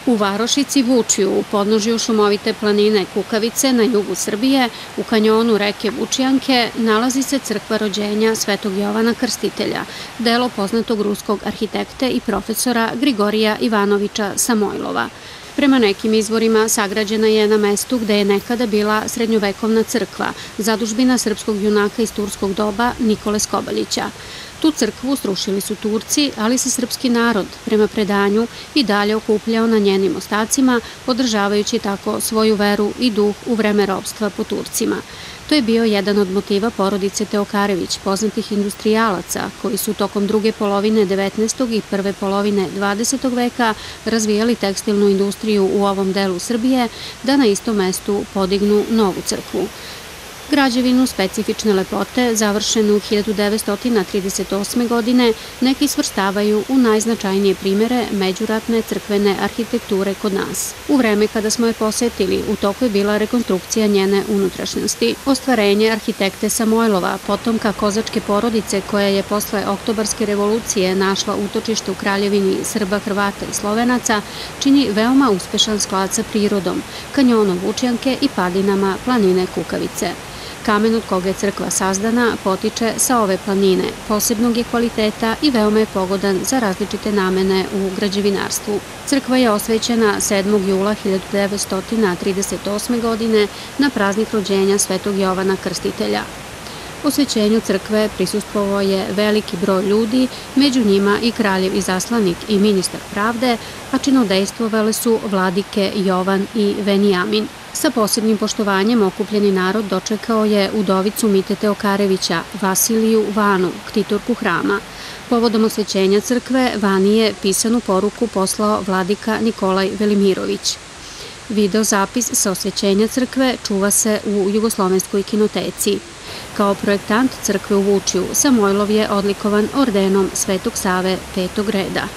U varošici Vučju, u podnožju šumovite planine Kukavice na jugu Srbije, u kanjonu reke Vučijanke, nalazi se crkva rođenja Svetog Jovana Krstitelja, delo poznatog ruskog arhitekte i profesora Grigorija Ivanoviča Samojlova. Prema nekim izvorima sagrađena je na mestu gde je nekada bila srednjovekovna crkva, zadužbina srpskog junaka iz turskog doba Nikole Skobaljića. Tu crkvu srušili su Turci, ali se srpski narod, prema predanju, i dalje okupljao na njenim ostacima, podržavajući tako svoju veru i duh u vreme ropstva po Turcima. To je bio jedan od motiva porodice Teokarević, poznatih industrijalaca, koji su tokom druge polovine 19. i prve polovine 20. veka razvijali tekstilnu industriju u ovom delu Srbije, da na istom mestu podignu novu crkvu. Građevinu specifične lepote, završenu 1938. godine, neki svrstavaju u najznačajnije primere međuratne crkvene arhitekture kod nas. U vreme kada smo je posetili, u toku je bila rekonstrukcija njene unutrašnjosti. Ostvarenje arhitekte Samojlova, potomka kozačke porodice koja je posle Oktobarske revolucije našla utočište u kraljevini Srba, Hrvata i Slovenaca, čini veoma uspešan sklad sa prirodom, kanjonom Vučijanke i padinama planine Kukavice. Kamen od koga je crkva sazdana potiče sa ove planine, posebnog je kvaliteta i veoma je pogodan za različite namene u građevinarstvu. Crkva je osvećena 7. jula 1938. godine na praznik rođenja Svetog Jovana Krstitelja. Osvećenju crkve prisustvovao je veliki broj ljudi, među njima i kraljev izaslanik i ministar pravde, a činodejstvovale su vladike Jovan i Venijamin. Sa posebnim poštovanjem okupljeni narod dočekao je udovicu Mite Teokarevića, Vasiliju Vanu, ktitorku hrama. Povodom osvećenja crkve Vani je pisanu poruku poslao vladika Nikolaj Velimirović. Video zapis sa osvećenja crkve čuva se u Jugoslovenskoj kinoteci. Kao projektant crkve u Vučju, Samojlov je odlikovan ordenom Svetog Save 5. reda.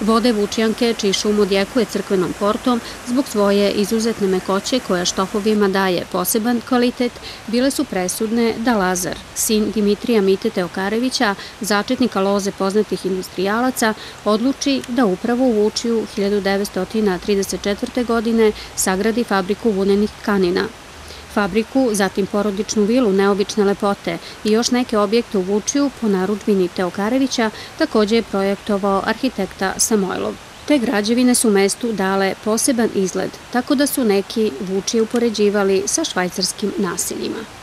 Vode Vučijanke, čiji šum odjekuje crkvenom portom, zbog svoje izuzetne mekoće koja štofovima daje poseban kvalitet, bile su presudne da Lazar, sin Dimitrija Mite Teokarevića, začetnika loze poznatih industrijalaca, odluči da upravo u Vučju 1934. godine sagradi fabriku vunenih tkanina. Fabriku, zatim porodičnu vilu neobične lepote i još neke objekte u Vučju po narudžbini Teokarevića takođe je projektovao arhitekta Samojlov. Te građevine su mestu dale poseban izgled, tako da su neki Vučje upoređivali sa švajcarskim naseljima.